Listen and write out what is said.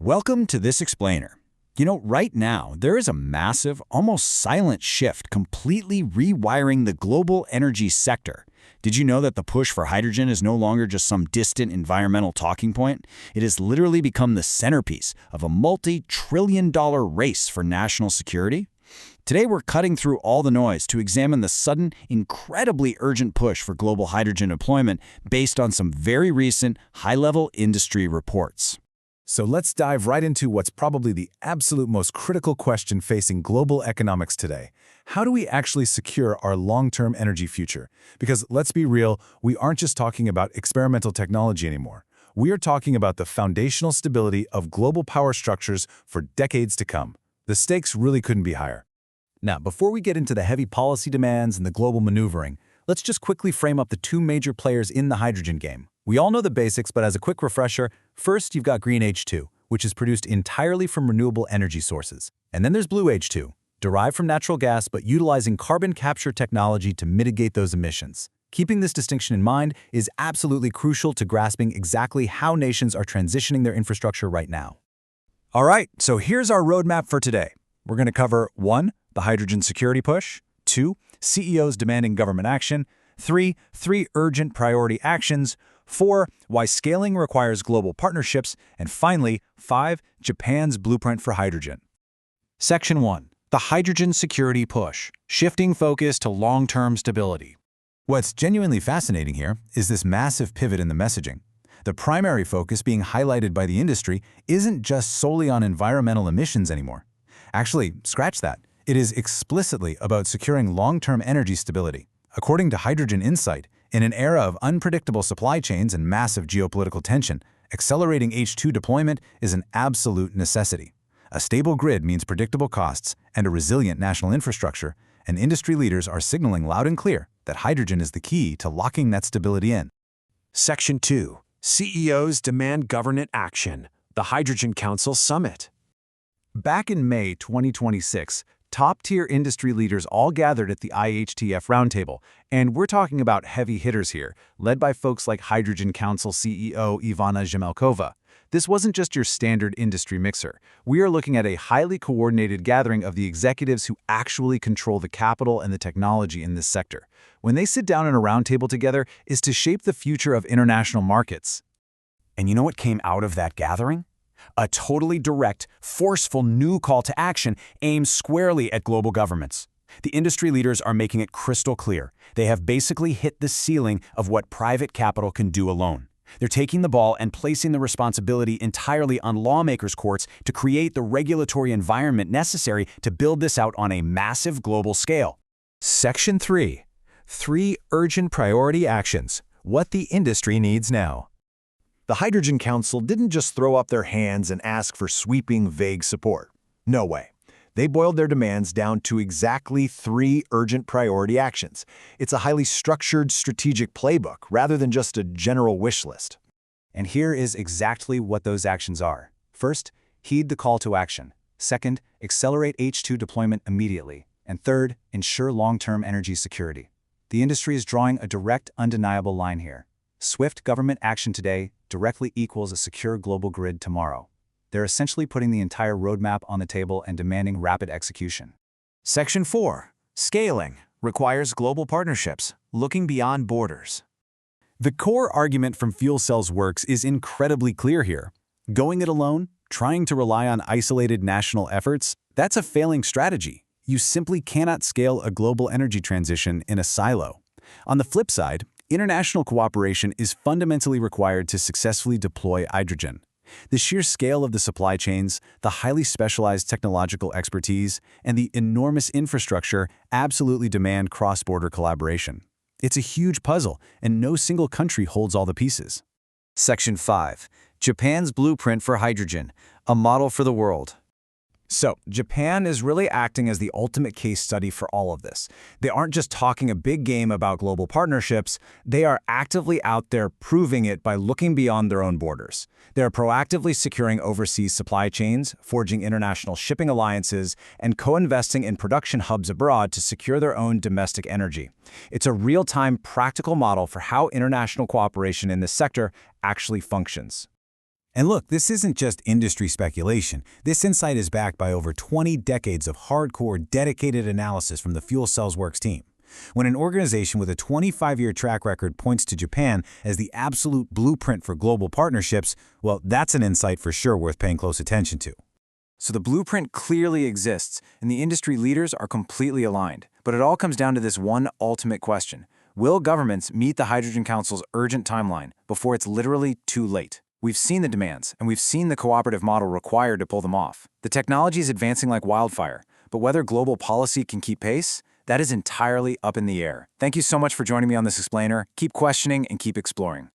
Welcome to this explainer. Right now, there is a massive, almost silent shift completely rewiring the global energy sector. Did you know that the push for hydrogen is no longer just some distant environmental talking point? It has literally become the centerpiece of a multi-trillion-dollar race for national security. Today, we're cutting through all the noise to examine the sudden, incredibly urgent push for global hydrogen deployment based on some very recent, high-level industry reports. So let's dive right into what's probably the absolute most critical question facing global economics today. How do we actually secure our long-term energy future? Because let's be real, we aren't just talking about experimental technology anymore. We are talking about the foundational stability of global power structures for decades to come. The stakes really couldn't be higher. Now, before we get into the heavy policy demands and the global maneuvering, let's just quickly frame up the two major players in the hydrogen game. We all know the basics, but as a quick refresher, first you've got green H2, which is produced entirely from renewable energy sources. And then there's blue H2, derived from natural gas but utilizing carbon capture technology to mitigate those emissions. Keeping this distinction in mind is absolutely crucial to grasping exactly how nations are transitioning their infrastructure right now. All right, so here's our roadmap for today. We're going to cover 1. The hydrogen security push, 2. CEOs demanding government action, 3. Urgent priority actions, 4. Why scaling requires global partnerships, and finally, 5. Japan's blueprint for hydrogen. Section 1. The hydrogen security push, shifting focus to long-term stability. What's genuinely fascinating here is this massive pivot in the messaging. The primary focus being highlighted by the industry isn't just solely on environmental emissions anymore. Actually, scratch that. It is explicitly about securing long-term energy stability. According to Hydrogen Insight, in an era of unpredictable supply chains and massive geopolitical tension, accelerating H2 deployment is an absolute necessity. A stable grid means predictable costs and a resilient national infrastructure, and industry leaders are signaling loud and clear that hydrogen is the key to locking that stability in. Section 2. CEOs demand government action. The Hydrogen Council Summit. Back in May 2026, top-tier industry leaders all gathered at the IHTF roundtable, and we're talking about heavy hitters here, led by folks like Hydrogen Council CEO Ivana Zemelkova. This wasn't just your standard industry mixer. We are looking at a highly coordinated gathering of the executives who actually control the capital and the technology in this sector. When they sit down in a roundtable together is to shape the future of international markets. And you know what came out of that gathering? A totally direct, forceful new call to action aimed squarely at global governments. The industry leaders are making it crystal clear. They have basically hit the ceiling of what private capital can do alone. They're taking the ball and placing the responsibility entirely on lawmakers' courts to create the regulatory environment necessary to build this out on a massive global scale. Section 3. 3 urgent priority actions. What the industry needs now. The Hydrogen Council didn't just throw up their hands and ask for sweeping, vague support. No way. They boiled their demands down to exactly 3 urgent priority actions. It's a highly structured, strategic playbook rather than just a general wish list. And here is exactly what those actions are. First, heed the call to action. Second, accelerate H2 deployment immediately. And third, ensure long-term energy security. The industry is drawing a direct, undeniable line here. Swift government action today directly equals a secure global grid tomorrow. They're essentially putting the entire roadmap on the table and demanding rapid execution. Section 4. Scaling requires global partnerships, looking beyond borders. The core argument from Fuel Cell's works is incredibly clear here. Going it alone, trying to rely on isolated national efforts, that's a failing strategy. You simply cannot scale a global energy transition in a silo. On the flip side, international cooperation is fundamentally required to successfully deploy hydrogen. The sheer scale of the supply chains, the highly specialized technological expertise, and the enormous infrastructure absolutely demand cross-border collaboration. It's a huge puzzle, and no single country holds all the pieces. Section 5. Japan's blueprint for hydrogen, a model for the world. So, Japan is really acting as the ultimate case study for all of this. They aren't just talking a big game about global partnerships, they are actively out there proving it by looking beyond their own borders. They're proactively securing overseas supply chains, forging international shipping alliances, and co-investing in production hubs abroad to secure their own domestic energy. It's a real-time, practical model for how international cooperation in this sector actually functions. And look, this isn't just industry speculation. This insight is backed by over 20 decades of hardcore, dedicated analysis from the Fuel Cells Works team. When an organization with a 25-year track record points to Japan as the absolute blueprint for global partnerships, well, that's an insight for sure worth paying close attention to. So the blueprint clearly exists, and the industry leaders are completely aligned. But it all comes down to this one ultimate question. Will governments meet the Hydrogen Council's urgent timeline before it's literally too late? We've seen the demands, and we've seen the cooperative model required to pull them off. The technology is advancing like wildfire, but whether global policy can keep pace, that is entirely up in the air. Thank you so much for joining me on this explainer. Keep questioning and keep exploring.